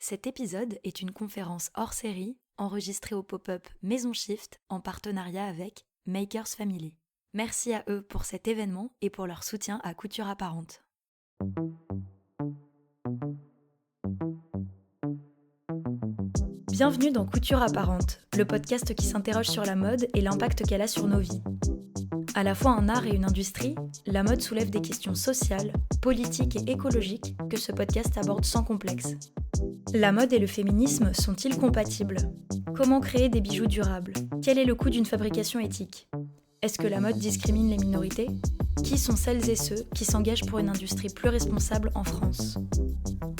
Cet épisode est une conférence hors série enregistrée au pop-up Maison Shift en partenariat avec Makers Family. Merci à eux pour cet événement et pour leur soutien à Couture Apparente. Bienvenue dans Couture Apparente, le podcast qui s'interroge sur la mode et l'impact qu'elle a sur nos vies. À la fois un art et une industrie, la mode soulève des questions sociales, politiques et écologiques que ce podcast aborde sans complexe. La mode et le féminisme sont-ils compatibles ? Comment créer des bijoux durables ? Quel est le coût d'une fabrication éthique ? Est-ce que la mode discrimine les minorités ? Qui sont celles et ceux qui s'engagent pour une industrie plus responsable en France ?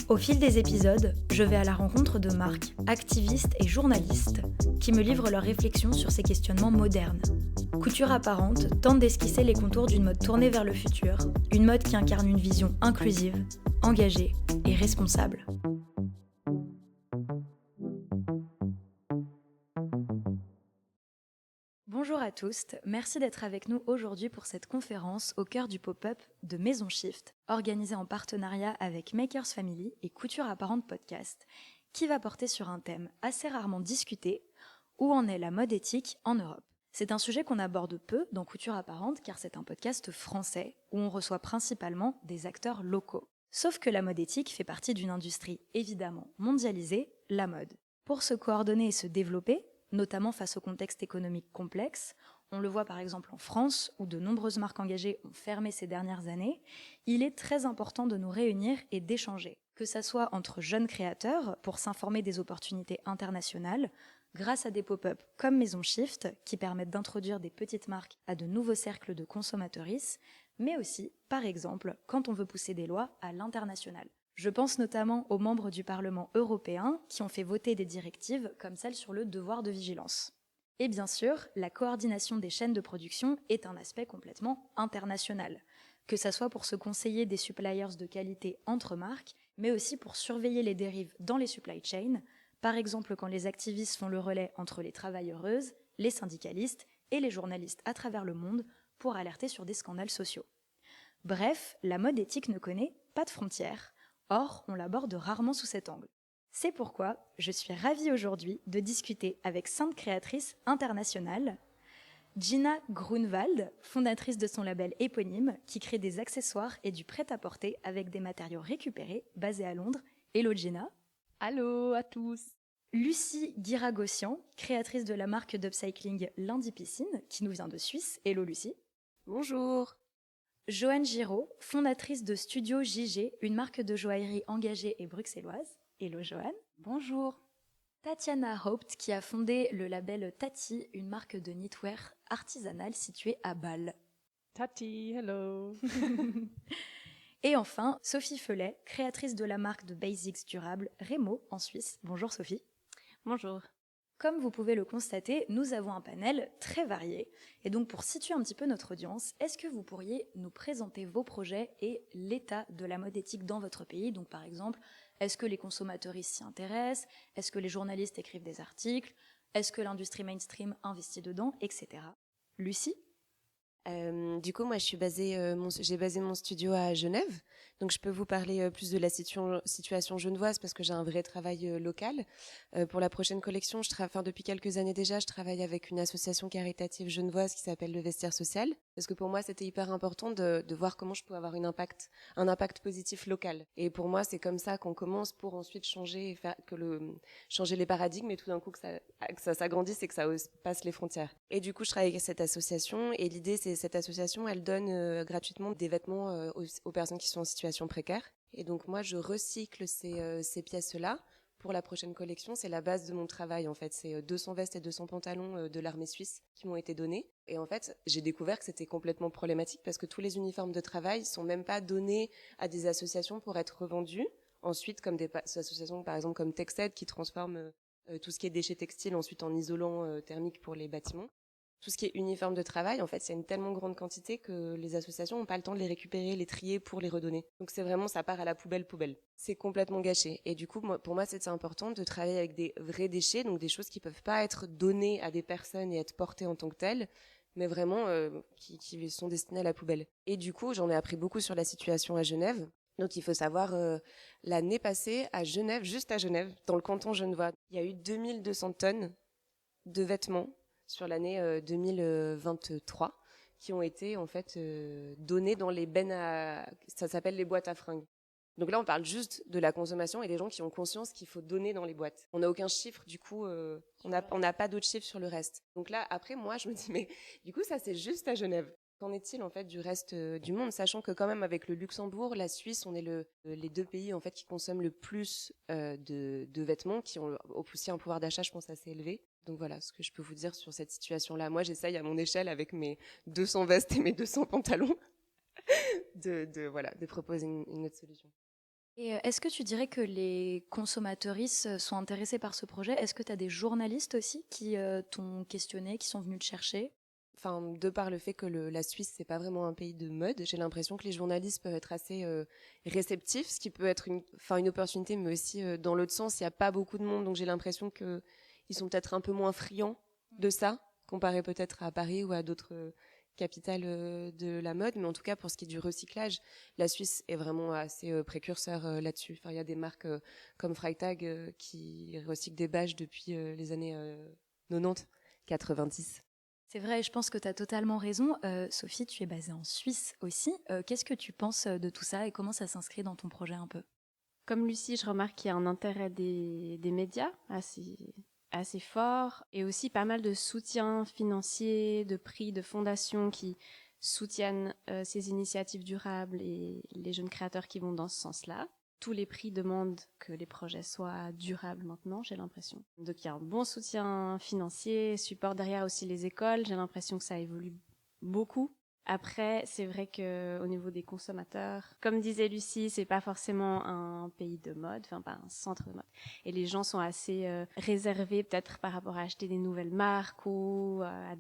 Au fil des épisodes, je vais à la rencontre de marques, activistes et journalistes qui me livrent leurs réflexions sur ces questionnements modernes. Couture Apparente tente d'esquisser les contours d'une mode tournée vers le futur, une mode qui incarne une vision inclusive, engagée et responsable. Bonjour à tous, merci d'être avec nous aujourd'hui pour cette conférence au cœur du pop-up de Maison Shift, organisée en partenariat avec Makers Family et Couture Apparente Podcast, qui va porter sur un thème assez rarement discuté, où en est la mode éthique en Europe. C'est un sujet qu'on aborde peu dans Couture Apparente car c'est un podcast français où on reçoit principalement des acteurs locaux. Sauf que la mode éthique fait partie d'une industrie évidemment mondialisée, la mode. Pour se coordonner et se développer, notamment face au contexte économique complexe, on le voit par exemple en France où de nombreuses marques engagées ont fermé ces dernières années, il est très important de nous réunir et d'échanger, que ça soit entre jeunes créateurs pour s'informer des opportunités internationales, grâce à des pop-up comme Maison Shift qui permettent d'introduire des petites marques à de nouveaux cercles de consommatrices, mais aussi, par exemple, quand on veut pousser des lois à l'international. Je pense notamment aux membres du Parlement européen qui ont fait voter des directives comme celle sur le devoir de vigilance. Et bien sûr, la coordination des chaînes de production est un aspect complètement international, que ça soit pour se conseiller des suppliers de qualité entre marques, mais aussi pour surveiller les dérives dans les supply chains, par exemple quand les activistes font le relais entre les travailleuses, les syndicalistes et les journalistes à travers le monde pour alerter sur des scandales sociaux. Bref, la mode éthique ne connaît pas de frontières. Or, on l'aborde rarement sous cet angle. C'est pourquoi je suis ravie aujourd'hui de discuter avec 5 créatrices internationales. Gina Grunwald, fondatrice de son label éponyme, qui crée des accessoires et du prêt-à-porter avec des matériaux récupérés, basés à Londres. Hello Gina. Allô à tous. Lucie Guiragossian, créatrice de la marque d'upcycling Lundi Piscine, qui nous vient de Suisse. Hello Lucie. Bonjour. Joanne Giraud, fondatrice de Studio JG, une marque de joaillerie engagée et bruxelloise. Hello Joanne. Bonjour. Tatiana Haupt, qui a fondé le label Tati, une marque de knitwear artisanale située à Bâle. Tati, hello. Et enfin, Sophie Felet, créatrice de la marque de basics durables Remo en Suisse. Bonjour Sophie. Bonjour. Comme vous pouvez le constater, nous avons un panel très varié. Et donc pour situer un petit peu notre audience, est-ce que vous pourriez nous présenter vos projets et l'état de la mode éthique dans votre pays ? Donc par exemple, est-ce que les consommateurs s'y intéressent ? Est-ce que les journalistes écrivent des articles ? Est-ce que l'industrie mainstream investit dedans ? Etc. Lucie ? Du coup, moi, j'ai basé mon studio à Genève. Donc, je peux vous parler plus de la situation genevoise parce que j'ai un vrai travail local. Pour la prochaine collection, depuis quelques années déjà, je travaille avec une association caritative genevoise qui s'appelle le Vestiaire Social. Parce que pour moi, c'était hyper important de voir comment je pouvais avoir un impact positif local. Et pour moi, c'est comme ça qu'on commence pour ensuite changer les paradigmes et tout d'un coup que ça s'agrandisse et que ça passe les frontières. Et du coup, je travaille avec cette association et l'idée, c'est cette association, elle donne gratuitement des vêtements aux personnes qui sont en situation précaire. Et donc moi, je recycle ces pièces-là. Pour la prochaine collection, c'est la base de mon travail en fait. C'est 200 vestes et 200 pantalons de l'armée suisse qui m'ont été donnés. Et en fait, j'ai découvert que c'était complètement problématique parce que tous les uniformes de travail sont même pas donnés à des associations pour être revendus. Ensuite, comme des associations par exemple comme Texed qui transforment tout ce qui est déchets textiles ensuite en isolant thermique pour les bâtiments. Tout ce qui est uniforme de travail, en fait, c'est une tellement grande quantité que les associations n'ont pas le temps de les récupérer, les trier pour les redonner. Donc c'est vraiment, ça part à la poubelle. C'est complètement gâché. Et du coup, pour moi, c'est important de travailler avec des vrais déchets, donc des choses qui peuvent pas être données à des personnes et être portées en tant que telles, mais vraiment qui sont destinées à la poubelle. Et du coup, j'en ai appris beaucoup sur la situation à Genève. Donc il faut savoir, l'année passée à Genève, juste à Genève, dans le canton genevois, il y a eu 2200 tonnes de vêtements sur l'année 2023 qui ont été en fait donnés dans les bennes ça s'appelle les boîtes à fringues. Donc là, on parle juste de la consommation et des gens qui ont conscience qu'il faut donner dans les boîtes. On n'a aucun chiffre, du coup, on n'a pas d'autres chiffres sur le reste. Donc là, après, moi, je me dis, mais du coup, ça, c'est juste à Genève. Qu'en est-il en fait du reste du monde, sachant que quand même avec le Luxembourg, la Suisse, on est les deux pays en fait qui consomment le plus de vêtements, qui ont aussi un pouvoir d'achat, je pense, assez élevé. Donc voilà ce que je peux vous dire sur cette situation-là. Moi, j'essaye à mon échelle avec mes 200 vestes et mes 200 pantalons de proposer une autre solution. Et est-ce que tu dirais que les consommateuristes sont intéressés par ce projet? Est-ce que tu as des journalistes aussi qui t'ont questionné, qui sont venus te chercher? Enfin, de par le fait que la Suisse, c'est pas vraiment un pays de mode, j'ai l'impression que les journalistes peuvent être assez réceptifs, ce qui peut être une opportunité, mais aussi dans l'autre sens, il n'y a pas beaucoup de monde, donc j'ai l'impression qu'ils sont peut-être un peu moins friands de ça, comparé peut-être à Paris ou à d'autres capitale de la mode, mais en tout cas pour ce qui est du recyclage, la Suisse est vraiment assez précurseur là-dessus. Enfin, il y a des marques comme Freitag qui recyclent des bâches depuis les années 90, 90. C'est vrai, je pense que tu as totalement raison. Sophie, tu es basée en Suisse aussi. Qu'est-ce que tu penses de tout ça et comment ça s'inscrit dans ton projet un peu? Comme Lucie, je remarque qu'il y a un intérêt des médias assez fort et aussi pas mal de soutien financier, de prix, de fondations qui soutiennent ces initiatives durables et les jeunes créateurs qui vont dans ce sens-là. Tous les prix demandent que les projets soient durables maintenant, j'ai l'impression. Donc il y a un bon soutien financier, support derrière aussi les écoles, j'ai l'impression que ça évolue beaucoup. Après, c'est vrai que au niveau des consommateurs, comme disait Lucie, c'est pas forcément un pays de mode, enfin pas un centre de mode. Et les gens sont assez réservés peut-être par rapport à acheter des nouvelles marques ou à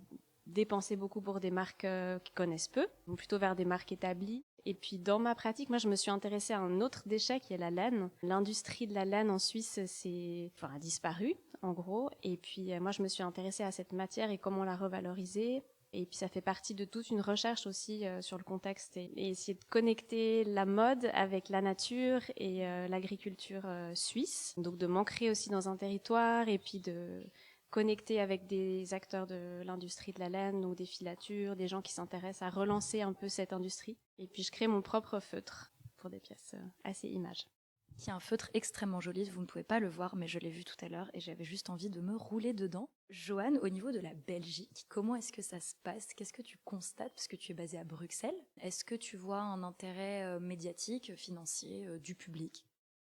dépenser beaucoup pour des marques qu'ils connaissent peu, ou plutôt vers des marques établies. Et puis dans ma pratique, moi je me suis intéressée à un autre déchet qui est la laine. L'industrie de la laine en Suisse a disparu en gros. Et puis moi je me suis intéressée à cette matière et comment la revaloriser. Et puis ça fait partie de toute une recherche aussi sur le contexte et essayer de connecter la mode avec la nature et l'agriculture suisse. Donc de m'ancrer aussi dans un territoire et puis de connecter avec des acteurs de l'industrie de la laine ou des filatures, des gens qui s'intéressent à relancer un peu cette industrie. Et puis je crée mon propre feutre pour des pièces assez images. Qui est un feutre extrêmement joli, vous ne pouvez pas le voir, mais je l'ai vu tout à l'heure et j'avais juste envie de me rouler dedans. Joanne, au niveau de la Belgique, comment est-ce que ça se passe? Qu'est-ce que tu constates, parce que tu es basée à Bruxelles? Est-ce que tu vois un intérêt médiatique, financier, du public?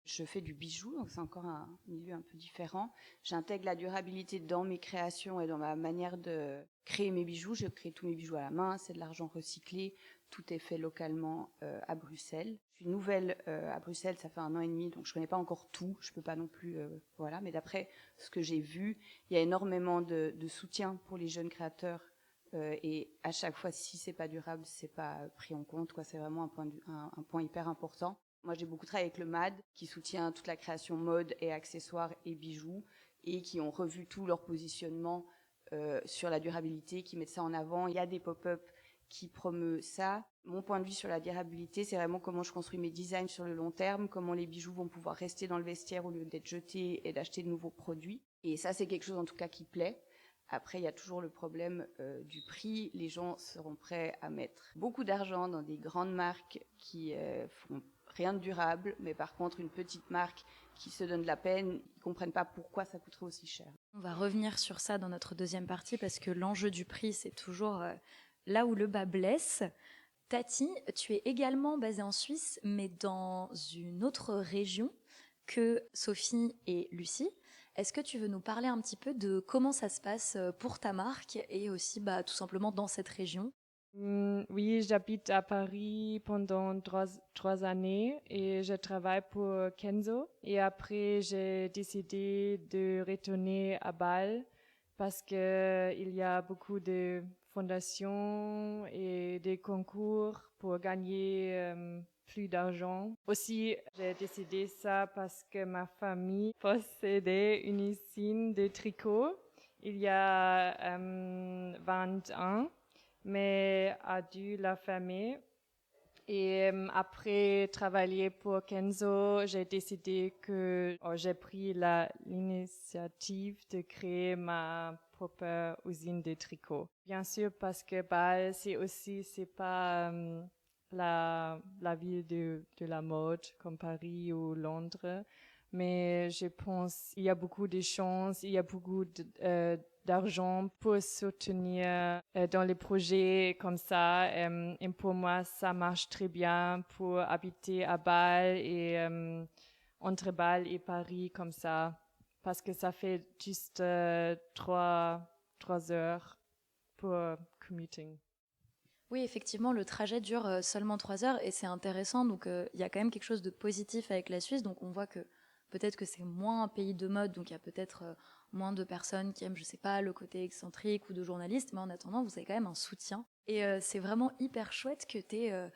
Je fais du bijou, donc c'est encore un milieu un peu différent. J'intègre la durabilité dans mes créations et dans ma manière de créer mes bijoux. Je crée tous mes bijoux à la main, c'est de l'argent recyclé, tout est fait localement à Bruxelles. Je suis nouvelle à Bruxelles, ça fait 1 an et demi, donc je connais pas encore tout, je peux pas non plus, voilà. Mais d'après ce que j'ai vu, il y a énormément de soutien pour les jeunes créateurs et à chaque fois, si c'est pas durable, c'est pas pris en compte, quoi. C'est vraiment un point hyper important. Moi, j'ai beaucoup travaillé avec le MAD, qui soutient toute la création mode et accessoires et bijoux, et qui ont revu tout leur positionnement sur la durabilité, qui mettent ça en avant. Il y a des pop-up qui promeuvent ça. Mon point de vue sur la durabilité, c'est vraiment comment je construis mes designs sur le long terme, comment les bijoux vont pouvoir rester dans le vestiaire au lieu d'être jetés et d'acheter de nouveaux produits. Et ça, c'est quelque chose en tout cas qui plaît. Après, il y a toujours le problème du prix. Les gens seront prêts à mettre beaucoup d'argent dans des grandes marques qui font rien de durable, mais par contre, une petite marque qui se donne de la peine, ils comprennent pas pourquoi ça coûterait aussi cher. On va revenir sur ça dans notre deuxième partie parce que l'enjeu du prix, c'est toujours là où le bas blesse. Tati, tu es également basée en Suisse, mais dans une autre région que Sophie et Lucie. Est-ce que tu veux nous parler un petit peu de comment ça se passe pour ta marque et aussi tout simplement dans cette région? Oui, j'habite à Paris pendant 3 années et je travaille pour Kenzo. Et après, j'ai décidé de retourner à Bâle parce que il y a beaucoup de fondations et des concours pour gagner plus d'argent. Aussi, j'ai décidé ça parce que ma famille possédait une usine de tricot il y a 20 ans, mais a dû la fermer Et après travailler pour Kenzo, j'ai décidé que j'ai pris l'initiative de créer ma propre usine de tricot. Bien sûr, parce que Bâle, c'est pas la ville de la mode comme Paris ou Londres, mais je pense il y a beaucoup de chances, il y a beaucoup d'argent pour soutenir dans les projets comme ça. Et pour moi, ça marche très bien pour habiter à Bâle et entre Bâle et Paris comme ça, parce que ça fait juste 3 heures pour commuting. Oui, effectivement, le trajet dure seulement 3 heures et c'est intéressant. Donc, il y a quand même quelque chose de positif avec la Suisse. Donc, on voit que peut-être que c'est moins un pays de mode. Donc, il y a peut-être moins de personnes qui aiment, je sais pas, le côté excentrique ou de journalistes. Mais en attendant, vous avez quand même un soutien. Et c'est vraiment hyper chouette que tu aies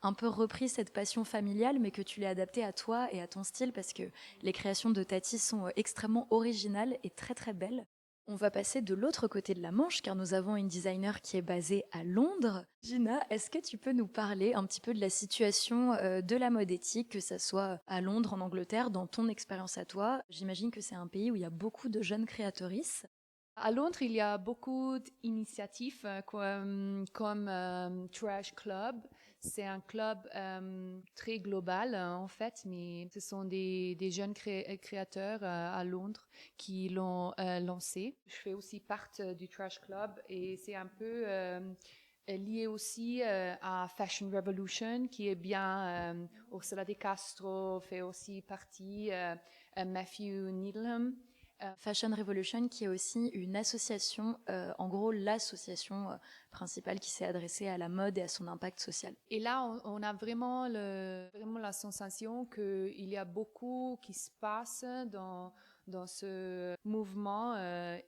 un peu repris cette passion familiale, mais que tu l'aies adaptée à toi et à ton style, parce que les créations de Tati sont extrêmement originales et très très belles. On va passer de l'autre côté de la Manche, car nous avons une designer qui est basée à Londres. Gina, est-ce que tu peux nous parler un petit peu de la situation de la mode éthique, que ça soit à Londres, en Angleterre, dans ton expérience à toi? J'imagine que c'est un pays où il y a beaucoup de jeunes créatrices. À Londres, il y a beaucoup d'initiatives comme Trash Club. C'est un club très global en fait, mais ce sont des jeunes créateurs à Londres qui l'ont lancé. Je fais aussi partie du Trash Club et c'est un peu lié aussi à Fashion Revolution qui est bien. Ursula De Castro fait aussi partie, Matthew Needham. Fashion Revolution, qui est aussi une association, en gros l'association principale qui s'est adressée à la mode et à son impact social. Et là, on a vraiment la sensation qu'il y a beaucoup qui se passe dans ce mouvement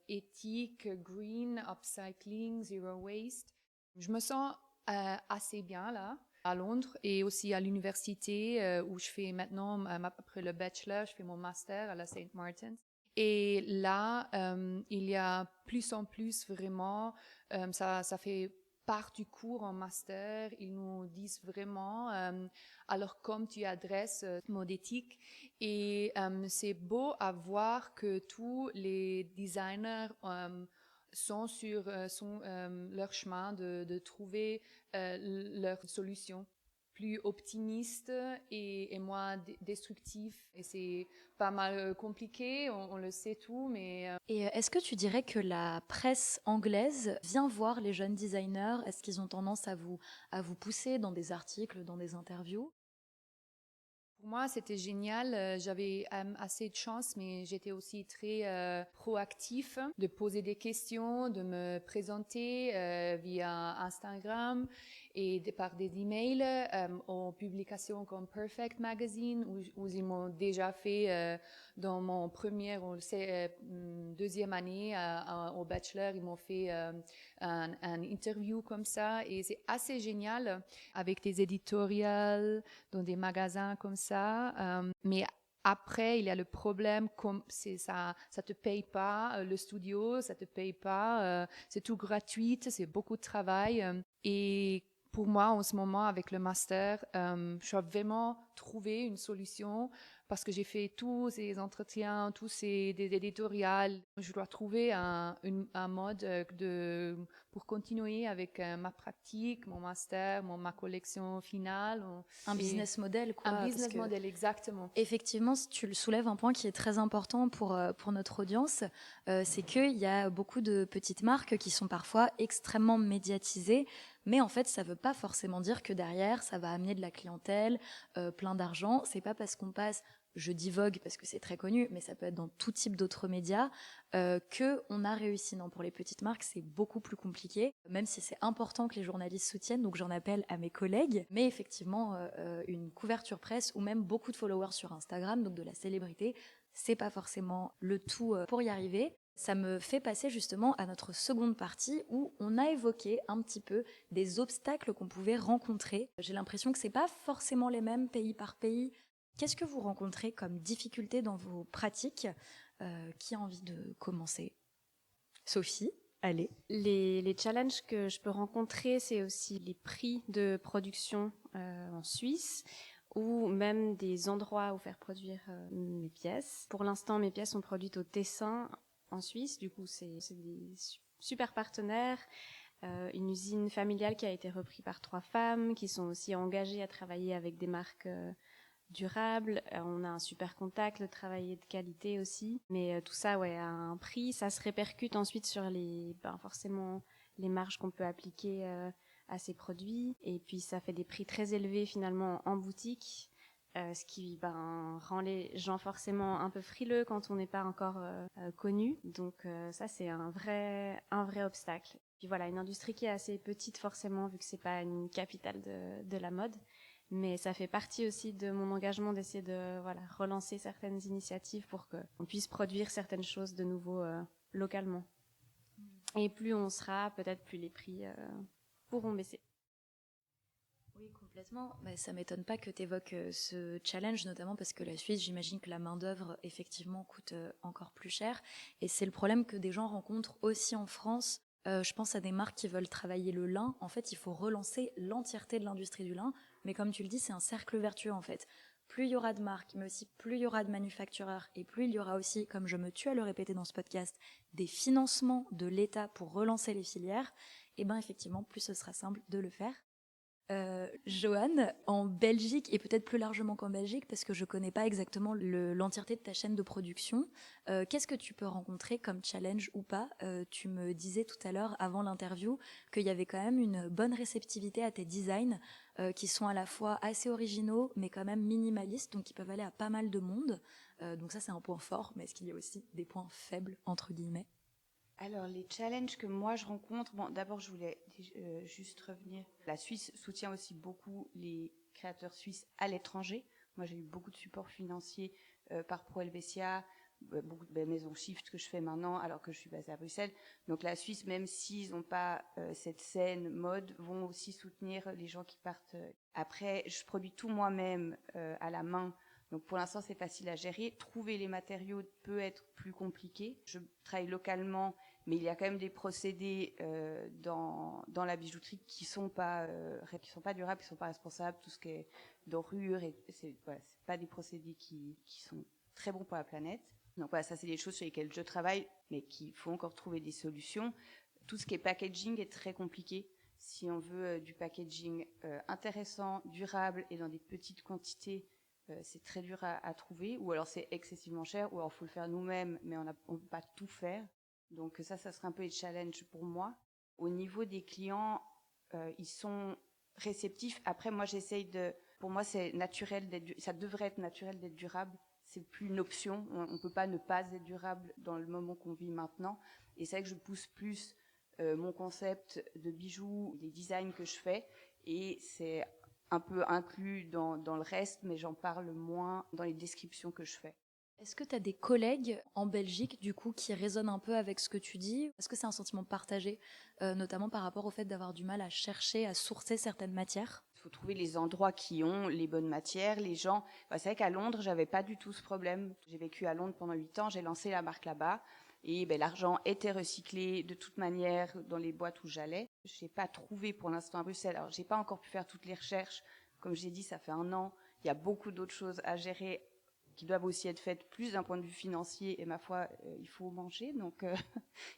éthique, green, upcycling, zero waste. Je me sens assez bien là, à Londres et aussi à l'université où je fais maintenant, après le bachelor, je fais mon master à la St. Martin's. Et là, il y a plus en plus vraiment, ça fait part du cours en master, ils nous disent vraiment, alors comme tu adresses mode éthique, et c'est beau à voir que tous les designers sont sur leur chemin de trouver leur solution plus optimiste et moins destructif. Et c'est pas mal compliqué, on le sait tout, mais... Et est-ce que tu dirais que la presse anglaise vient voir les jeunes designers? Est-ce qu'ils ont tendance à vous pousser dans des articles, dans des interviews? Pour moi, c'était génial. J'avais assez de chance, mais j'étais aussi très proactif de poser des questions, de me présenter via Instagram et par des emails aux publications comme Perfect Magazine, où ils m'ont déjà fait dans mon première ou deuxième année au bachelor, ils m'ont fait un interview comme ça, et c'est assez génial avec des éditoriales dans des magasins comme ça. Mais après, il y a le problème, comme ça te paye pas le studio, ça te paye pas, c'est tout gratuit, c'est beaucoup de travail. Et pour moi, en ce moment, avec le master, je dois vraiment trouver une solution parce que j'ai fait tous ces entretiens, des éditoriales. Je dois trouver un mode pour continuer avec ma pratique, mon master, ma collection finale. Un business model, quoi. Un business model, exactement. Effectivement, tu le soulèves, un point qui est très important pour notre audience, c'est qu'il y a beaucoup de petites marques qui sont parfois extrêmement médiatisées, mais en fait, ça ne veut pas forcément dire que derrière, ça va amener de la clientèle, plein d'argent. C'est pas parce qu'on passe, je dis Vogue parce que c'est très connu, mais ça peut être dans tout type d'autres médias, qu'on a réussi. Non, pour les petites marques, c'est beaucoup plus compliqué, même si c'est important que les journalistes soutiennent, donc j'en appelle à mes collègues. Mais effectivement, une couverture presse ou même beaucoup de followers sur Instagram, donc de la célébrité, c'est pas forcément le tout pour y arriver. Ça me fait passer justement à notre seconde partie où on a évoqué un petit peu des obstacles qu'on pouvait rencontrer. J'ai l'impression que c'est pas forcément les mêmes pays par pays. Qu'est-ce que vous rencontrez comme difficultés dans vos pratiques? Qui a envie de commencer? Sophie? Allez. Les challenges que je peux rencontrer, c'est aussi les prix de production en Suisse ou même des endroits où faire produire mes pièces. Pour l'instant, mes pièces sont produites au Tessin en Suisse. Du coup, c'est des super partenaires. Une usine familiale qui a été reprise par 3 femmes qui sont aussi engagées à travailler avec des marques durables. On a un super contact, le travail est de qualité aussi. Mais tout ça, ouais, a un prix. Ça se répercute ensuite sur forcément les marges qu'on peut appliquer à ces produits. Et puis, ça fait des prix très élevés finalement en boutique. Ce qui rend les gens forcément un peu frileux quand on n'est pas encore connu. Donc ça, c'est un vrai obstacle. Puis voilà, une industrie qui est assez petite forcément, vu que c'est pas une capitale de la mode. Mais ça fait partie aussi de mon engagement d'essayer de relancer certaines initiatives pour qu'on puisse produire certaines choses de nouveau localement. Et plus on sera, peut-être plus les prix pourront baisser. Oui, complètement. Mais ça m'étonne pas que tu évoques ce challenge, notamment parce que la Suisse, j'imagine que la main-d'œuvre, effectivement, coûte encore plus cher. Et c'est le problème que des gens rencontrent aussi en France. Je pense à des marques qui veulent travailler le lin. En fait, il faut relancer l'entièreté de l'industrie du lin. Mais comme tu le dis, c'est un cercle vertueux, en fait. Plus il y aura de marques, mais aussi plus il y aura de manufactureurs, et plus il y aura aussi, comme je me tue à le répéter dans ce podcast, des financements de l'État pour relancer les filières, et bien effectivement, plus ce sera simple de le faire. Joanne, en Belgique, et peut-être plus largement qu'en Belgique, parce que je ne connais pas exactement l'entièreté de ta chaîne de production, qu'est-ce que tu peux rencontrer comme challenge ou pas? Tu me disais tout à l'heure, avant l'interview, qu'il y avait quand même une bonne réceptivité à tes designs, qui sont à la fois assez originaux, mais quand même minimalistes, donc qui peuvent aller à pas mal de monde. Donc ça, c'est un point fort, mais est-ce qu'il y a aussi des points faibles, entre guillemets? Alors, les challenges que moi je rencontre, d'abord je voulais juste revenir. La Suisse soutient aussi beaucoup les créateurs suisses à l'étranger. Moi j'ai eu beaucoup de support financier par Pro Helvetia, beaucoup de maisons Shift que je fais maintenant alors que je suis basée à Bruxelles. Donc la Suisse, même s'ils n'ont pas cette scène mode, vont aussi soutenir les gens qui partent. Après, je produis tout moi-même à la main. Donc pour l'instant, c'est facile à gérer. Trouver les matériaux peut être plus compliqué. Je travaille localement, mais il y a quand même des procédés dans la bijouterie qui sont pas durables, qui sont pas responsables. Tout ce qui est dorure, c'est pas des procédés qui sont très bons pour la planète. Donc voilà, ça c'est des choses sur lesquelles je travaille, mais qu'il faut encore trouver des solutions. Tout ce qui est packaging est très compliqué. Si on veut du packaging intéressant, durable et dans des petites quantités, c'est très dur à trouver, ou alors c'est excessivement cher, ou alors il faut le faire nous-mêmes, mais on ne peut pas tout faire. Donc ça serait un peu les challenges pour moi. Au niveau des clients, ils sont réceptifs. Après, moi, pour moi, c'est naturel ça devrait être naturel d'être durable. C'est plus une option. On ne peut pas ne pas être durable dans le moment qu'on vit maintenant. Et c'est vrai que je pousse plus mon concept de bijoux, les designs que je fais, et c'est un peu inclus dans le reste, mais j'en parle moins dans les descriptions que je fais. Est-ce que tu as des collègues en Belgique, du coup, qui résonnent un peu avec ce que tu dis? Est-ce que c'est un sentiment partagé, notamment par rapport au fait d'avoir du mal à chercher, à sourcer certaines matières? Il faut trouver les endroits qui ont les bonnes matières, les gens. C'est vrai qu'à Londres, j'avais pas du tout ce problème. J'ai vécu à Londres pendant 8 ans, j'ai lancé la marque là-bas. Et l'argent était recyclé de toute manière dans les boîtes où j'allais. Je n'ai pas trouvé pour l'instant à Bruxelles. Alors, j'ai pas encore pu faire toutes les recherches. Comme j'ai dit, ça fait 1 an. Il y a beaucoup d'autres choses à gérer qui doivent aussi être faites plus d'un point de vue financier. Et ma foi, il faut manger. Donc,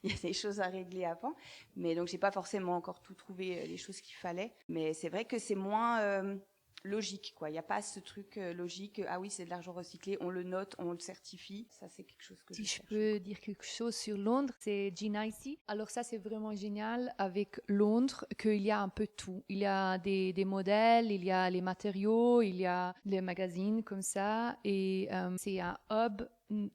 il y a des choses à régler avant. Mais donc, j'ai pas forcément encore tout trouvé, les choses qu'il fallait. Mais c'est vrai que c'est moins logique, quoi. Il n'y a pas ce truc logique. Ah oui, c'est de l'argent recyclé, on le note, on le certifie. Ça, c'est quelque chose que Si je cherche. peux dire quelque chose sur Londres, c'est G90. Alors ça, c'est vraiment génial avec Londres qu'il y a un peu tout. Il y a des modèles, il y a les matériaux, il y a les magazines comme ça. Et c'est un hub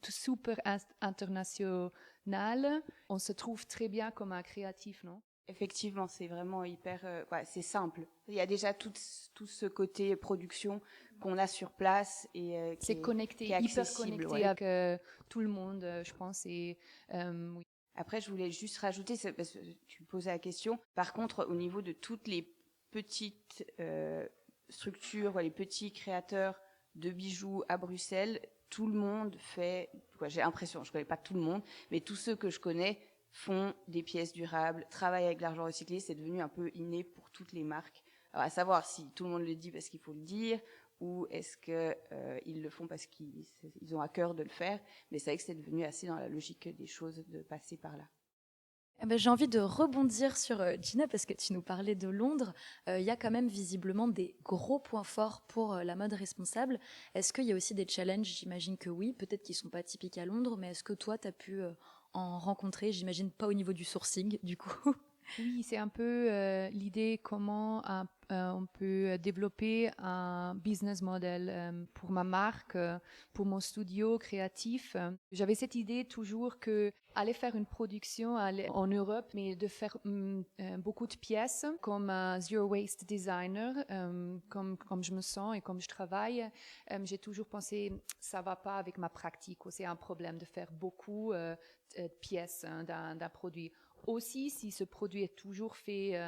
super international. On se trouve très bien comme un créatif, non? Effectivement, c'est vraiment hyper... c'est simple. Il y a déjà tout ce côté production qu'on a sur place et c'est connecté, qui est hyper accessible, connecté avec tout le monde, je pense. Et, oui. Après, je voulais juste rajouter, parce que tu me posais la question, par contre, au niveau de toutes les petites structures, les petits créateurs de bijoux à Bruxelles, tout le monde fait... j'ai l'impression, je ne connais pas tout le monde, mais tous ceux que je connais font des pièces durables, travaillent avec l'argent recyclé, c'est devenu un peu inné pour toutes les marques. Alors, à savoir si tout le monde le dit parce qu'il faut le dire, ou est-ce qu'ils le font parce qu'ils ont à cœur de le faire. Mais c'est vrai que c'est devenu assez dans la logique des choses de passer par là. Eh ben, j'ai envie de rebondir sur Gina, parce que tu nous parlais de Londres. Il y a quand même visiblement des gros points forts pour la mode responsable. Est-ce qu'il y a aussi des challenges? J'imagine que oui, peut-être qu'ils ne sont pas typiques à Londres, mais est-ce que toi, tu as pu en rencontrer? J'imagine pas au niveau du sourcing, du coup. Oui, c'est un peu l'idée comment on peut développer un business model pour ma marque, pour mon studio créatif. J'avais cette idée toujours que aller faire une production en Europe, mais de faire beaucoup de pièces comme un zero waste designer, comme je me sens et comme je travaille, j'ai toujours pensé ça va pas avec ma pratique, ou c'est un problème de faire beaucoup de pièces d'un produit. Aussi, si ce produit est toujours fait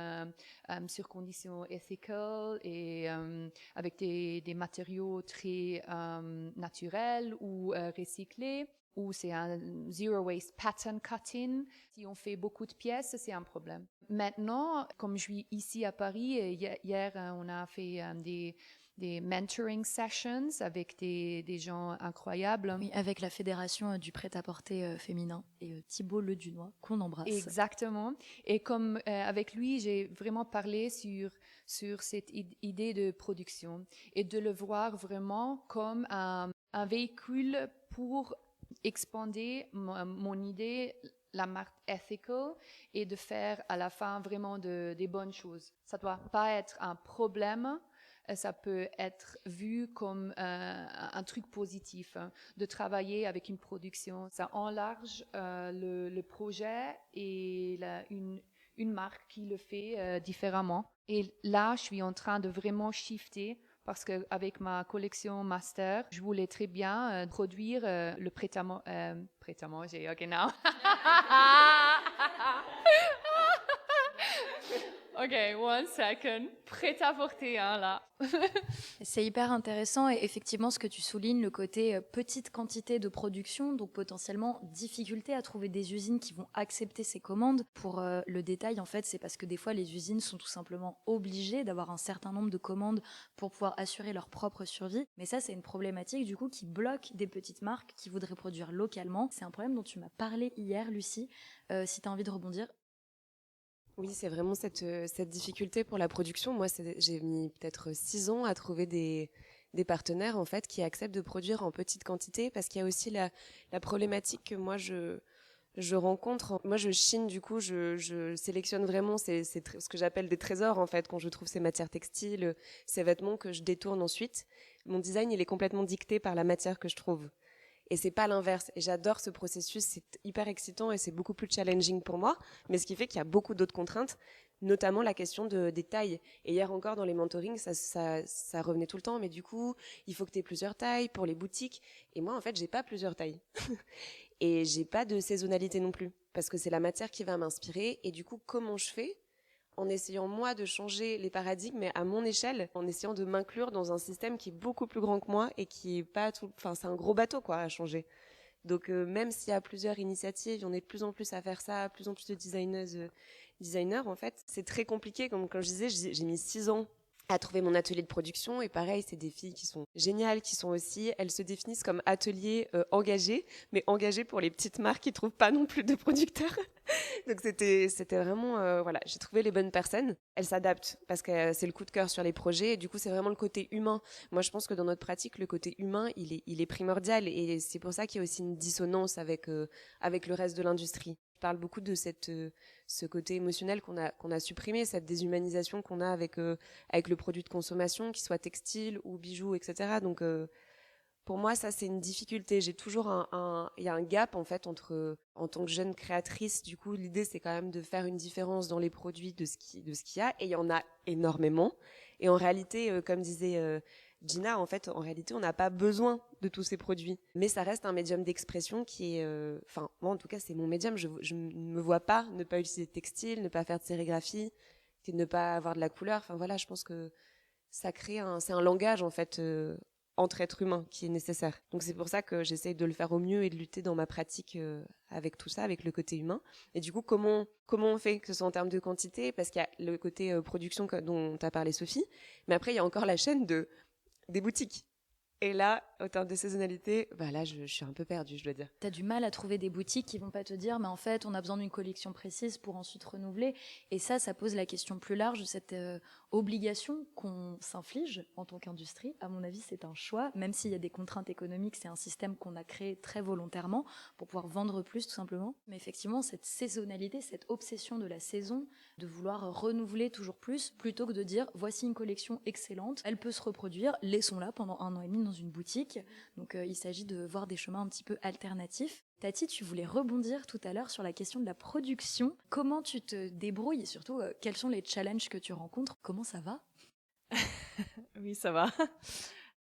sur conditions ethical et avec des matériaux très naturels ou recyclés, ou c'est un zero waste pattern cutting. Si on fait beaucoup de pièces, c'est un problème. Maintenant, comme je suis ici à Paris, hier on a fait des mentoring sessions avec des gens incroyables. Oui, avec la fédération du prêt-à-porter féminin et Thibaut Ledunois, qu'on embrasse. Exactement. Et comme avec lui, j'ai vraiment parlé sur cette idée de production et de le voir vraiment comme un véhicule pour expander mon idée, la marque ethical, et de faire à la fin vraiment des bonnes choses. Ça doit pas être un problème. Ça peut être vu comme un truc positif, de travailler avec une production. Ça enlarge le projet et une marque qui le fait différemment. Et là, je suis en train de vraiment shifter parce qu'avec ma collection master, je voulais très bien produire le prêt-à-manger. OK, now. OK, 1 second. Prêt-à-porter, hein, là. C'est hyper intéressant et effectivement ce que tu soulignes, le côté petite quantité de production, donc potentiellement difficulté à trouver des usines qui vont accepter ces commandes. Pour le détail, en fait, c'est parce que des fois les usines sont tout simplement obligées d'avoir un certain nombre de commandes pour pouvoir assurer leur propre survie. Mais ça, c'est une problématique du coup qui bloque des petites marques qui voudraient produire localement. C'est un problème dont tu m'as parlé hier, Lucie. Si tu as envie de rebondir. Oui, c'est vraiment cette difficulté pour la production. Moi, j'ai mis peut-être 6 ans à trouver des partenaires en fait qui acceptent de produire en petite quantité, parce qu'il y a aussi la problématique que moi je rencontre. Moi, je chine, du coup, je sélectionne vraiment ce que j'appelle des trésors en fait quand je trouve ces matières textiles, ces vêtements que je détourne ensuite. Mon design, il est complètement dicté par la matière que je trouve. Et c'est pas l'inverse. Et j'adore ce processus, c'est hyper excitant et c'est beaucoup plus challenging pour moi. Mais ce qui fait qu'il y a beaucoup d'autres contraintes, notamment la question des tailles. Et hier encore, dans les mentorings, ça revenait tout le temps. Mais du coup, il faut que tu aies plusieurs tailles pour les boutiques. Et moi, en fait, j'ai pas plusieurs tailles. Et j'ai pas de saisonnalité non plus. Parce que c'est la matière qui va m'inspirer. Et du coup, comment je fais ? En essayant, moi, de changer les paradigmes, mais à mon échelle, en essayant de m'inclure dans un système qui est beaucoup plus grand que moi et qui est pas tout... Enfin, c'est un gros bateau, quoi, à changer. Donc, même s'il y a plusieurs initiatives, on est de plus en plus à faire ça, plus en plus de designers, en fait, c'est très compliqué. Comme je disais, j'ai mis 6 ans à trouver mon atelier de production, et pareil, c'est des filles qui sont géniales, qui sont aussi, elles se définissent comme atelier engagé, mais engagé pour les petites marques qui trouvent pas non plus de producteurs. Donc c'était vraiment, voilà, j'ai trouvé les bonnes personnes. Elles s'adaptent parce que c'est le coup de cœur sur les projets, et du coup c'est vraiment le côté humain. Moi je pense que dans notre pratique, le côté humain, il est primordial, et c'est pour ça qu'il y a aussi une dissonance avec le reste de l'industrie. Je parle beaucoup de ce côté émotionnel qu'on a supprimé, cette déshumanisation qu'on a avec le produit de consommation, qu'il soit textile ou bijoux, etc. Donc pour moi, ça, c'est une difficulté. J'ai toujours il y a un gap, en fait, en tant que jeune créatrice, du coup, l'idée, c'est quand même de faire une différence dans les produits de ce qu'il y a, et il y en a énormément. Et en réalité, comme disait Gina, en fait, en réalité, on n'a pas besoin de tous ces produits. Mais ça reste un médium d'expression qui est... Enfin, moi, en tout cas, c'est mon médium. Je ne me vois pas ne pas utiliser de textile, ne pas faire de sérigraphie, ne pas avoir de la couleur. Enfin, voilà, je pense que ça crée c'est un langage, en fait, entre êtres humains qui est nécessaire. Donc c'est pour ça que j'essaye de le faire au mieux et de lutter dans ma pratique avec tout ça, avec le côté humain. Et du coup, comment on fait, que ce soit en termes de quantité, parce qu'il y a le côté production dont tu as parlé, Sophie, mais après, il y a encore la chaîne des boutiques. Et là, en termes de saisonnalité, là, je suis un peu perdue, je dois dire. T'as du mal à trouver des boutiques qui vont pas te dire, mais en fait, on a besoin d'une collection précise pour ensuite renouveler. Et ça pose la question plus large de cette obligation qu'on s'inflige en tant qu'industrie. À mon avis, c'est un choix, même s'il y a des contraintes économiques, c'est un système qu'on a créé très volontairement pour pouvoir vendre plus, tout simplement. Mais effectivement, cette saisonnalité, cette obsession de la saison, de vouloir renouveler toujours plus, plutôt que de dire, voici une collection excellente, elle peut se reproduire, laissons-la pendant 1 an et demi dans une boutique. Donc il s'agit de voir des chemins un petit peu alternatifs. Tati, tu voulais rebondir tout à l'heure sur la question de la production. Comment tu te débrouilles et surtout, quels sont les challenges que tu rencontres? Comment ça va? Oui, ça va.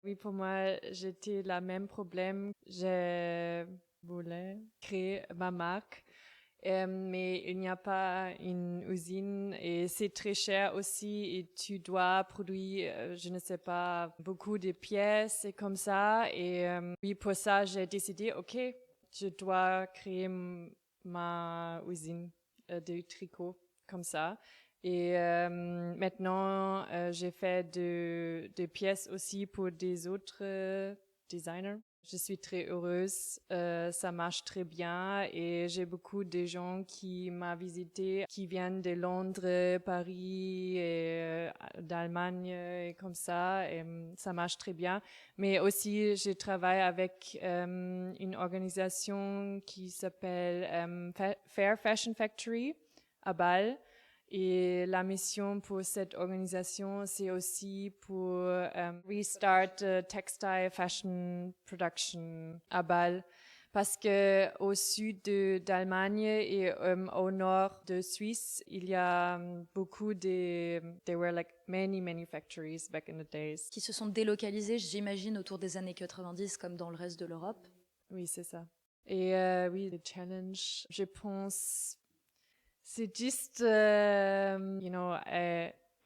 Oui, pour moi, j'étais le même problème. Je voulais créer ma marque, mais il n'y a pas une usine et c'est très cher aussi et tu dois produire, je ne sais pas, beaucoup de pièces et comme ça. Et oui, pour ça, j'ai décidé, ok, je dois créer ma usine de tricot comme ça. Et maintenant, j'ai fait des pièces aussi pour des autres designers. Je suis très heureuse, ça marche très bien et j'ai beaucoup de gens qui m'ont visité, qui viennent de Londres, Paris et d'Allemagne et comme ça, et ça marche très bien. Mais aussi, je travaille avec une organisation qui s'appelle Fair Fashion Factory à Bâle. Et la mission pour cette organisation, c'est aussi pour restart textile fashion production à Bâle. Parce que au sud d'Allemagne et au nord de Suisse, il y a beaucoup there were like many factories back in the days. Qui se sont délocalisés, j'imagine, autour des années 90, comme dans le reste de l'Europe. Oui, c'est ça. Et oui, le challenge, je pense, c'est juste, I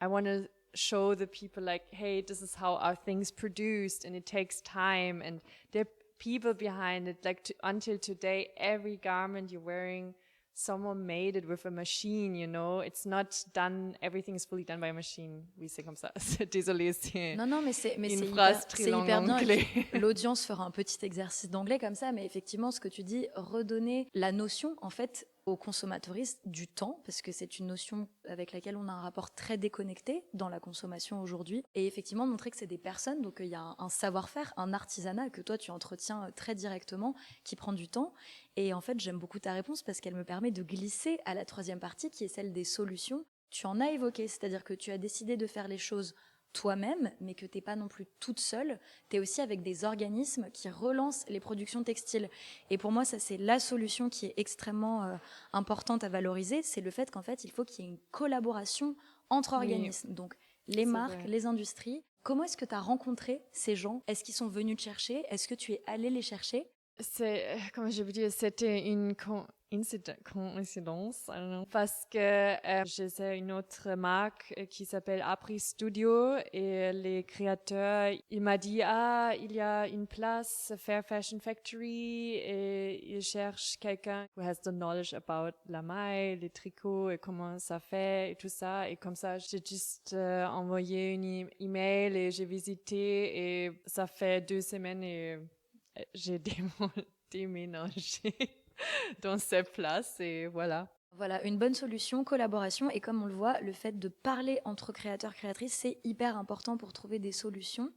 want to show the people like, hey, this is how our things produced and it takes time and there are people behind it. Like until today, every garment you're wearing, someone made it with a machine, It's not done, everything is fully done by a machine. Oui, c'est comme ça. Désolée, c'est non, mais c'est une phrase très longue en anglais. L'audience fera un petit exercice d'anglais comme ça, mais effectivement, ce que tu dis, redonner la notion, en fait, aux consommateuristes du temps, parce que c'est une notion avec laquelle on a un rapport très déconnecté dans la consommation aujourd'hui, et effectivement montrer que c'est des personnes, donc il y a un savoir-faire, un artisanat que toi tu entretiens très directement, qui prend du temps. Et en fait, j'aime beaucoup ta réponse parce qu'elle me permet de glisser à la 3e partie, qui est celle des solutions. Tu en as évoqué, c'est-à-dire que tu as décidé de faire les choses toi-même, mais que t'es pas non plus toute seule, t'es aussi avec des organismes qui relancent les productions textiles. Et pour moi, ça c'est la solution qui est extrêmement importante à valoriser, c'est le fait qu'en fait, il faut qu'il y ait une collaboration entre organismes. Donc les marques, les industries. Comment est-ce que tu as rencontré ces gens? Est-ce qu'ils sont venus te chercher? Est-ce que tu es allé les chercher? Comme je vous dis, c'était une coïncidence, parce que j'ai une autre marque qui s'appelle Apri Studio et les créateurs, il m'a dit, il y a une place, Fair Fashion Factory, et ils cherchent quelqu'un who has the knowledge about la maille, les tricots et comment ça fait et tout ça. Et comme ça, j'ai juste envoyé une email et j'ai visité et ça fait 2 semaines et j'ai déménagé dans cette place et voilà. Voilà, une bonne solution, collaboration, et comme on le voit, le fait de parler entre créateurs, créatrices, c'est hyper important pour trouver des solutions.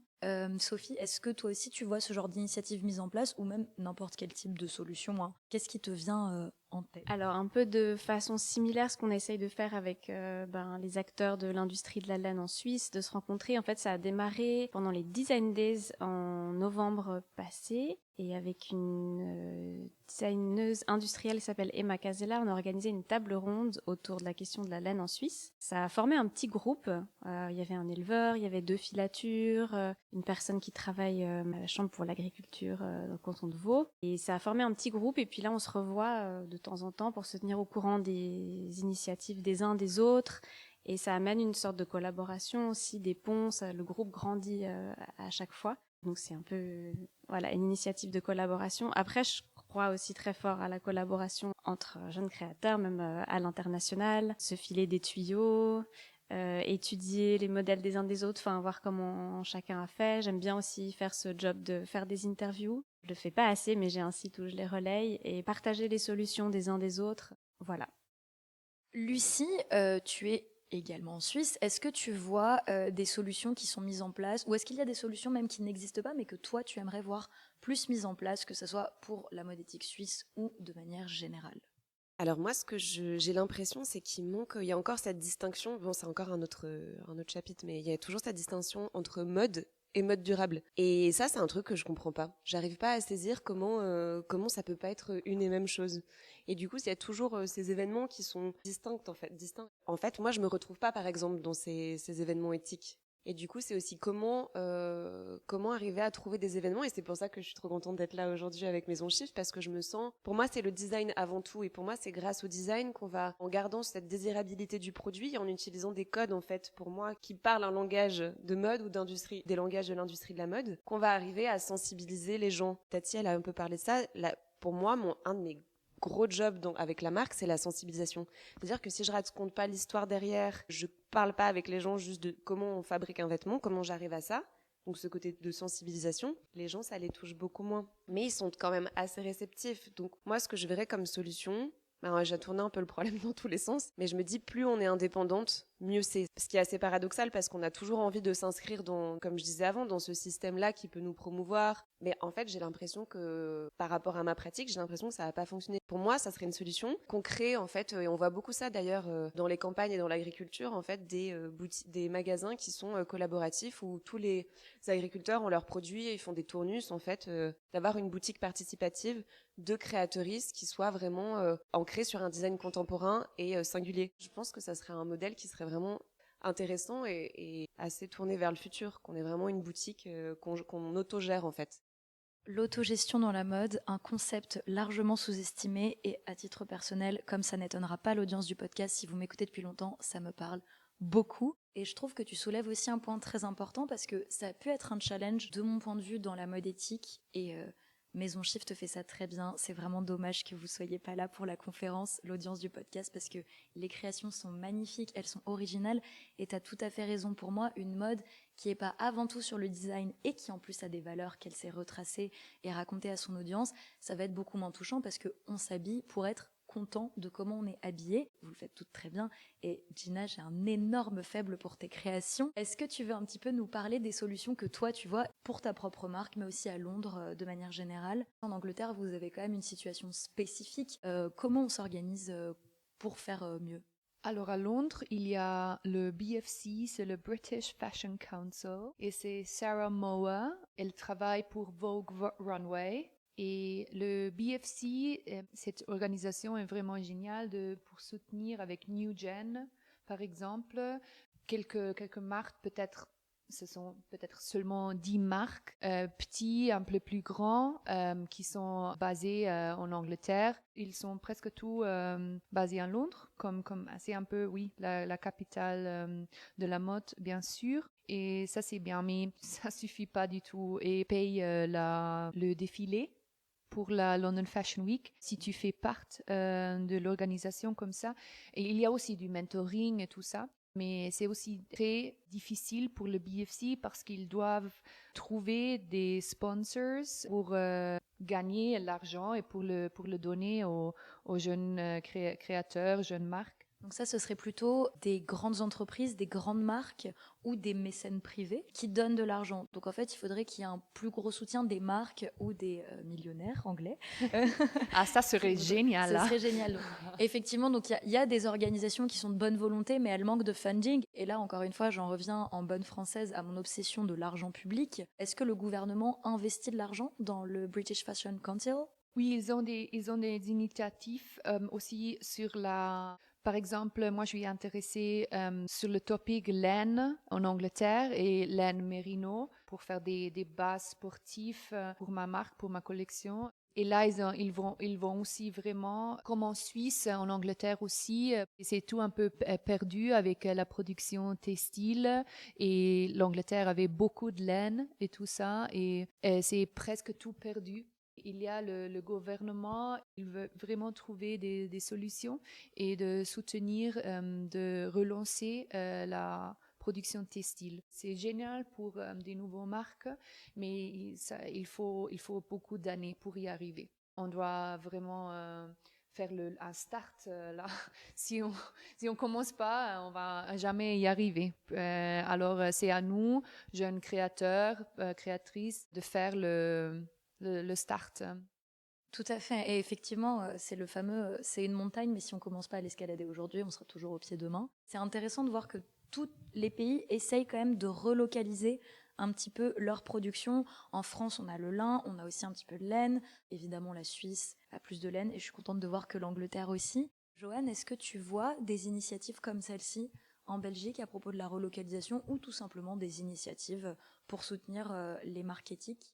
Sophie, est-ce que toi aussi tu vois ce genre d'initiative mise en place ou même n'importe quel type de solution, hein? Qu'est-ce qui te vient en tête? Alors un peu de façon similaire, ce qu'on essaye de faire avec les acteurs de l'industrie de la laine en Suisse, de se rencontrer. En fait, ça a démarré pendant les Design Days en novembre passé. Et avec une designeuse industrielle qui s'appelle Emma Casella, on a organisé une table ronde autour de la question de la laine en Suisse. Ça a formé un petit groupe. Il y avait un éleveur, il y avait 2 filatures, une personne qui travaille à la Chambre pour l'agriculture dans le canton de Vaud. Et ça a formé un petit groupe. Et puis là, on se revoit de temps en temps pour se tenir au courant des initiatives des uns des autres. Et ça amène une sorte de collaboration aussi, des ponts. Le groupe grandit à chaque fois. Donc c'est un peu une initiative de collaboration. Après, je crois aussi très fort à la collaboration entre jeunes créateurs, même à l'international, se filer des tuyaux, étudier les modèles des uns des autres, voir comment chacun a fait. J'aime bien aussi faire ce job de faire des interviews. Je le fais pas assez, mais j'ai un site où je les relaye et partager les solutions des uns des autres. Voilà. Lucie, tu es également en Suisse. Est-ce que tu vois des solutions qui sont mises en place, ou est-ce qu'il y a des solutions même qui n'existent pas, mais que toi, tu aimerais voir plus mises en place, que ce soit pour la mode éthique suisse ou de manière générale? Alors moi, ce que j'ai l'impression, c'est il y a encore cette distinction, bon c'est encore un autre chapitre, mais il y a toujours cette distinction entre mode et mode durable. Et ça, c'est un truc que je comprends pas. J'arrive pas à saisir comment ça peut pas être une et même chose. Et du coup, il y a toujours ces événements qui sont distincts en fait. En fait, moi, je me retrouve pas, par exemple, dans ces événements éthiques. Et du coup, c'est aussi comment arriver à trouver des événements. Et c'est pour ça que je suis trop contente d'être là aujourd'hui avec Maison Shift, parce que je me sens, pour moi, c'est le design avant tout. Et pour moi, c'est grâce au design qu'on va, en gardant cette désirabilité du produit, en utilisant des codes, en fait, pour moi, qui parlent un langage de mode ou d'industrie, des langages de l'industrie de la mode, qu'on va arriver à sensibiliser les gens. Tati, elle a un peu parlé de ça. Pour moi, un de mes gros job avec la marque, c'est la sensibilisation. C'est-à-dire que si je raconte pas l'histoire derrière, je parle pas avec les gens juste de comment on fabrique un vêtement, comment j'arrive à ça. Donc ce côté de sensibilisation, les gens, ça les touche beaucoup moins. Mais ils sont quand même assez réceptifs. Donc moi, ce que je verrais comme solution, j'ai tourné un peu le problème dans tous les sens, mais je me dis, plus on est indépendante, mieux c'est. Ce qui est assez paradoxal, parce qu'on a toujours envie de s'inscrire dans, comme je disais avant, dans ce système-là qui peut nous promouvoir. Mais en fait, j'ai l'impression que, par rapport à ma pratique, j'ai l'impression que ça va pas fonctionner. Pour moi, ça serait une solution qu'on crée, en fait, et on voit beaucoup ça d'ailleurs dans les campagnes et dans l'agriculture, en fait, des magasins qui sont collaboratifs, où tous les agriculteurs ont leurs produits et ils font des tournus, en fait, d'avoir une boutique participative de créateuristes qui soit vraiment ancrée sur un design contemporain et singulier. Je pense que ça serait un modèle qui serait vraiment intéressant et assez tourné vers le futur, qu'on ait vraiment une boutique qu'on autogère en fait. L'autogestion dans la mode, un concept largement sous-estimé et à titre personnel, comme ça n'étonnera pas l'audience du podcast, si vous m'écoutez depuis longtemps, ça me parle beaucoup. Et je trouve que tu soulèves aussi un point très important parce que ça a pu être un challenge de mon point de vue dans la mode éthique et Maison Shift fait ça très bien. C'est vraiment dommage que vous soyez pas là pour la conférence, l'audience du podcast, parce que les créations sont magnifiques, elles sont originales et t'as tout à fait raison. Pour moi, une mode qui est pas avant tout sur le design et qui en plus a des valeurs qu'elle sait retracer et raconter à son audience, ça va être beaucoup moins touchant parce que on s'habille pour être content de comment on est habillé. Vous le faites toutes très bien. Et Gina, j'ai un énorme faible pour tes créations. Est-ce que tu veux un petit peu nous parler des solutions que toi tu vois pour ta propre marque, mais aussi à Londres de manière générale? En Angleterre, vous avez quand même une situation spécifique. Comment on s'organise pour faire mieux? Alors à Londres, il y a le BFC, c'est le British Fashion Council, et c'est Sarah Moa. Elle travaille pour Vogue Runway. Et le BFC, cette organisation est vraiment géniale pour soutenir avec New Gen, par exemple, quelques marques peut-être. Ce sont peut-être seulement 10 marques, petits, un peu plus grands, qui sont basés en Angleterre. Ils sont presque tous basés à Londres, comme c'est un peu, oui, la capitale de la mode, bien sûr. Et ça, c'est bien, mais ça suffit pas du tout. Et paye le défilé pour la London Fashion Week, si tu fais partie de l'organisation comme ça. Et il y a aussi du mentoring et tout ça. Mais c'est aussi très difficile pour le BFC parce qu'ils doivent trouver des sponsors pour gagner l'argent et pour le donner aux jeunes créateurs, jeunes marques. Donc ça, ce serait plutôt des grandes entreprises, des grandes marques ou des mécènes privés qui donnent de l'argent. Donc en fait, il faudrait qu'il y ait un plus gros soutien des marques ou des millionnaires anglais. Ah, ça serait génial. Ça serait génial. Donc, effectivement, donc il y a des organisations qui sont de bonne volonté, mais elles manquent de funding. Et là, encore une fois, j'en reviens en bonne française à mon obsession de l'argent public. Est-ce que le gouvernement investit de l'argent dans le British Fashion Council? Oui, ils ont des initiatives aussi sur la... Par exemple, moi, je suis intéressée sur le topic laine en Angleterre et laine mérino pour faire des bases sportives pour ma marque, pour ma collection. Et là, ils vont aussi vraiment, comme en Suisse, en Angleterre aussi, c'est tout un peu perdu avec la production textile. Et l'Angleterre avait beaucoup de laine et tout ça, et c'est presque tout perdu. Il y a le gouvernement, il veut vraiment trouver des solutions et de soutenir, de relancer la production textile. C'est génial pour des nouvelles marques, mais il faut beaucoup d'années pour y arriver. On doit vraiment faire un start là. Si on commence pas, on va jamais y arriver. Alors c'est à nous, jeunes créateurs, créatrices, de faire le start. Tout à fait. Et effectivement, c'est le fameux, c'est une montagne, mais si on commence pas à l'escalader aujourd'hui, on sera toujours au pied demain. C'est intéressant de voir que tous les pays essayent quand même de relocaliser un petit peu leur production. En France, on a le lin, on a aussi un petit peu de laine. Évidemment, la Suisse a plus de laine et je suis contente de voir que l'Angleterre aussi. Joanne, est-ce que tu vois des initiatives comme celle-ci en Belgique à propos de la relocalisation ou tout simplement des initiatives pour soutenir les marques éthiques?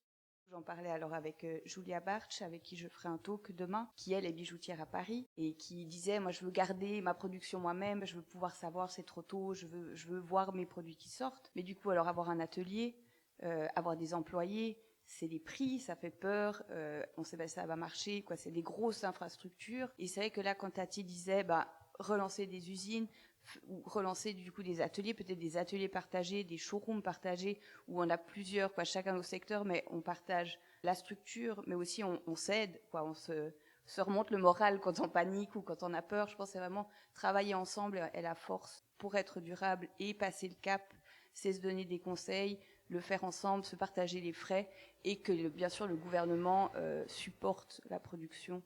J'en parlais alors avec Julia Bartsch, avec qui je ferai un talk demain, qui elle est bijoutière à Paris et qui disait moi je veux garder ma production moi-même, je veux pouvoir savoir c'est trop tôt, je veux voir mes produits qui sortent. Mais du coup alors avoir un atelier, avoir des employés, c'est les prix, ça fait peur, on sait pas si ça va marcher, quoi. C'est des grosses infrastructures. Et c'est vrai que là quand Tati disait relancer des usines, ou relancer du coup des ateliers, peut-être des ateliers partagés, des showrooms partagés, où on a plusieurs, quoi, chacun nos secteurs, mais on partage la structure, mais aussi on s'aide, quoi, on se remonte le moral quand on panique ou quand on a peur. Je pense que c'est vraiment travailler ensemble et la force pour être durable et passer le cap, c'est se donner des conseils, le faire ensemble, se partager les frais et que bien sûr le gouvernement supporte la production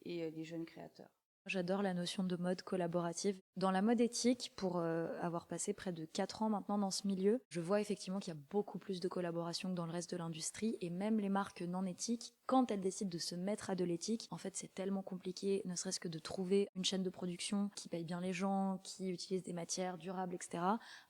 et les jeunes créateurs. J'adore la notion de mode collaborative. Dans la mode éthique, pour avoir passé près de 4 ans maintenant dans ce milieu, je vois effectivement qu'il y a beaucoup plus de collaboration que dans le reste de l'industrie, et même les marques non éthiques, quand elles décident de se mettre à de l'éthique, en fait c'est tellement compliqué, ne serait-ce que de trouver une chaîne de production qui paye bien les gens, qui utilise des matières durables, etc.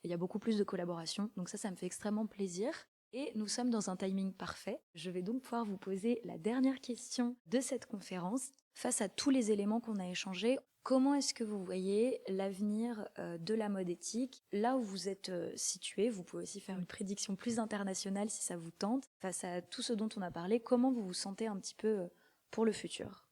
Il y a beaucoup plus de collaboration, donc ça me fait extrêmement plaisir. Et nous sommes dans un timing parfait. Je vais donc pouvoir vous poser la dernière question de cette conférence. Face à tous les éléments qu'on a échangés, comment est-ce que vous voyez l'avenir de la mode éthique? Là où vous êtes situé, vous pouvez aussi faire une prédiction plus internationale si ça vous tente. Face à tout ce dont on a parlé, comment vous vous sentez un petit peu pour le futur?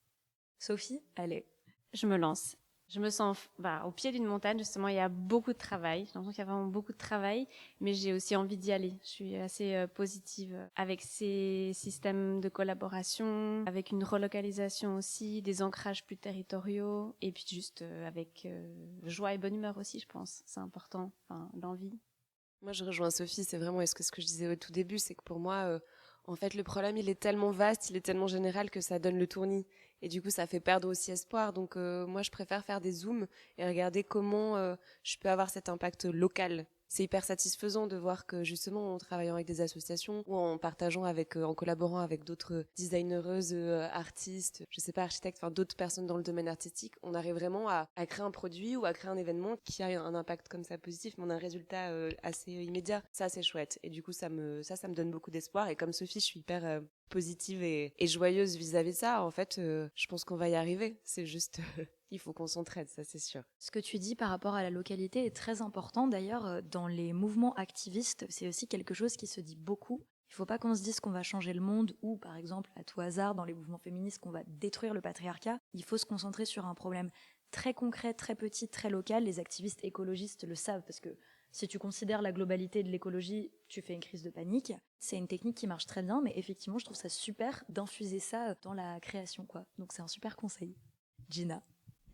Sophie, allez. Je me lance. Je me sens au pied d'une montagne, justement, il y a beaucoup de travail. J'ai l'impression qu'il y a vraiment beaucoup de travail, mais j'ai aussi envie d'y aller. Je suis assez positive avec ces systèmes de collaboration, avec une relocalisation aussi, des ancrages plus territoriaux, et puis juste avec joie et bonne humeur aussi, je pense. C'est important, l'envie. Moi, je rejoins Sophie, c'est vraiment ce que je disais au tout début, c'est que pour moi, en fait, le problème, il est tellement vaste, il est tellement général que ça donne le tournis. Et du coup, ça fait perdre aussi espoir. Donc, moi, je préfère faire des zooms et regarder comment je peux avoir cet impact local. C'est hyper satisfaisant de voir que, justement, en travaillant avec des associations ou en partageant en collaborant avec d'autres designereuses, artistes, je sais pas, architectes, d'autres personnes dans le domaine artistique, on arrive vraiment à créer un produit ou à créer un événement qui a un impact comme ça positif, mais on a un résultat assez immédiat. Ça, c'est chouette. Et du coup, ça me donne beaucoup d'espoir. Et comme Sophie, je suis hyper positive et joyeuse vis-à-vis de ça. En fait, je pense qu'on va y arriver. C'est juste, il faut qu'on s'entraide, ça c'est sûr. Ce que tu dis par rapport à la localité est très important. D'ailleurs, dans les mouvements activistes, c'est aussi quelque chose qui se dit beaucoup. Il ne faut pas qu'on se dise qu'on va changer le monde ou, par exemple, à tout hasard, dans les mouvements féministes, qu'on va détruire le patriarcat. Il faut se concentrer sur un problème très concret, très petit, très local. Les activistes écologistes le savent parce que si tu considères la globalité de l'écologie, tu fais une crise de panique. C'est une technique qui marche très bien, mais effectivement, je trouve ça super d'infuser ça dans la création, quoi. Donc c'est un super conseil. Gina.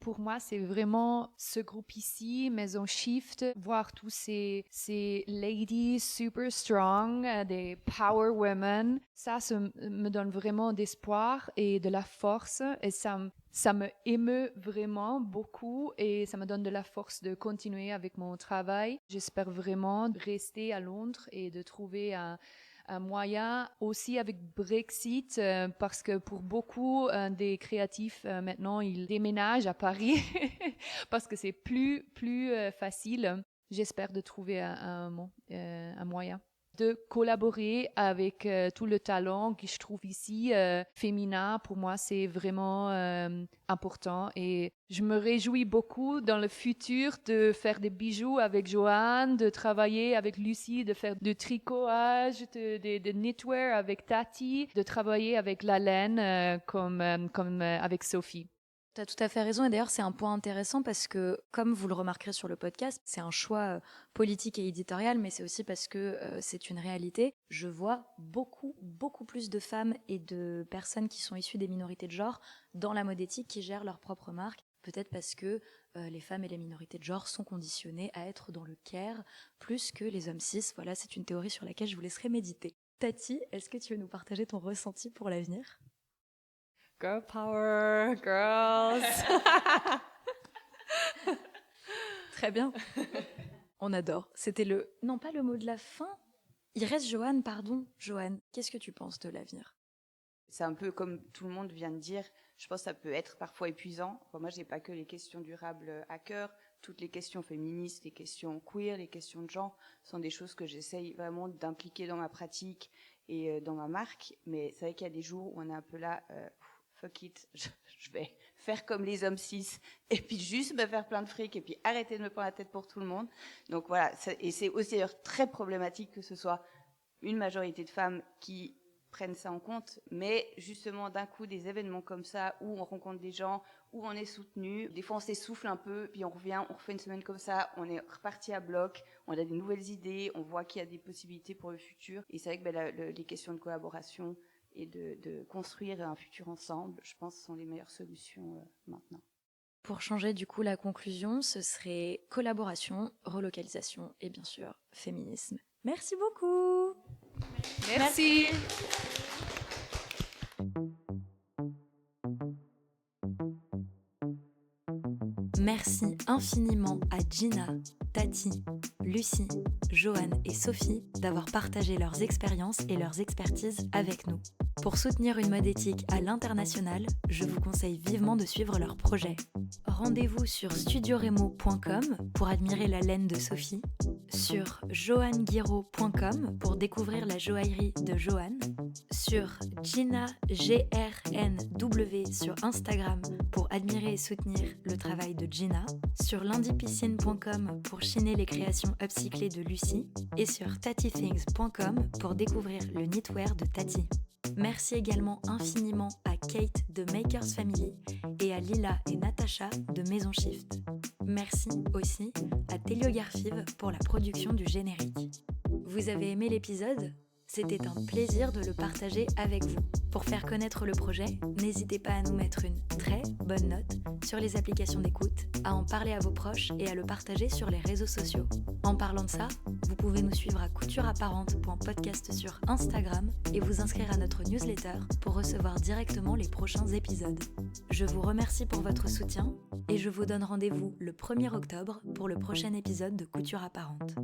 Pour moi, c'est vraiment ce groupe ici, Maison Shift, voir tous ces ladies super strong, des power women. Ça me donne vraiment d'espoir et de la force et ça me émeut vraiment beaucoup et ça me donne de la force de continuer avec mon travail. J'espère vraiment rester à Londres et de trouver un moyen aussi avec Brexit parce que pour beaucoup des créatifs maintenant ils déménagent à Paris parce que c'est plus facile. J'espère de trouver un moyen. de collaborer avec tout le talent que je trouve ici féminin. Pour moi, c'est vraiment important et je me réjouis beaucoup dans le futur de faire des bijoux avec Joanne, de travailler avec Lucie, de faire du tricotage, de knitwear avec Tati, de travailler avec la laine comme avec Sophie. Tu as tout à fait raison et d'ailleurs c'est un point intéressant parce que comme vous le remarquerez sur le podcast, c'est un choix politique et éditorial mais c'est aussi parce que c'est une réalité. Je vois beaucoup plus de femmes et de personnes qui sont issues des minorités de genre dans la mode éthique qui gèrent leur propre marque, peut-être parce que les femmes et les minorités de genre sont conditionnées à être dans le care plus que les hommes cis. Voilà, c'est une théorie sur laquelle je vous laisserai méditer. Tati, est-ce que tu veux nous partager ton ressenti pour l'avenir ? Girl power, girls. Très bien. On adore. C'était non pas le mot de la fin. Il reste Joanne, pardon. Joanne, qu'est-ce que tu penses de l'avenir ? C'est un peu comme tout le monde vient de dire. Je pense que ça peut être parfois épuisant. Enfin, moi, j'ai pas que les questions durables à cœur. Toutes les questions féministes, les questions queer, les questions de genre sont des choses que j'essaye vraiment d'impliquer dans ma pratique et dans ma marque. Mais c'est vrai qu'il y a des jours où on est un peu là... fuck it, je vais faire comme les hommes cis et puis juste me faire plein de fric et puis arrêter de me prendre la tête pour tout le monde. Donc voilà, et c'est aussi d'ailleurs très problématique que ce soit une majorité de femmes qui prennent ça en compte, mais justement d'un coup des événements comme ça où on rencontre des gens, où on est soutenu, des fois on s'essouffle un peu, puis on revient, on refait une semaine comme ça, on est reparti à bloc, on a des nouvelles idées, on voit qu'il y a des possibilités pour le futur. Et c'est vrai que les questions de collaboration et de construire un futur ensemble, je pense, sont les meilleures solutions maintenant. Pour changer du coup la conclusion, ce serait collaboration, relocalisation et bien sûr féminisme. Merci beaucoup. Merci. Merci infiniment à Gina, Tati, Lucie, Joanne et Sophie d'avoir partagé leurs expériences et leurs expertises avec nous. Pour soutenir une mode éthique à l'international, je vous conseille vivement de suivre leurs projets. Rendez-vous sur studioremo.com pour admirer la laine de Sophie, sur joanneguiraud.com pour découvrir la joaillerie de Joanne, sur GinaGRNW sur Instagram pour admirer et soutenir le travail de Gina, sur lundypiscine.com pour chiner les créations upcyclées de Lucie et sur tatithings.com pour découvrir le knitwear de Tati. Merci également infiniment à Kate de Makers Family et à Lila et Natacha de Maison Shift. Merci aussi à Télio Garfive pour la production du générique. Vous avez aimé l'épisode ? C'était un plaisir de le partager avec vous. Pour faire connaître le projet, n'hésitez pas à nous mettre une très bonne note sur les applications d'écoute, à en parler à vos proches et à le partager sur les réseaux sociaux. En parlant de ça, vous pouvez nous suivre à coutureapparente.podcast sur Instagram et vous inscrire à notre newsletter pour recevoir directement les prochains épisodes. Je vous remercie pour votre soutien et je vous donne rendez-vous le 1er octobre pour le prochain épisode de Couture Apparente.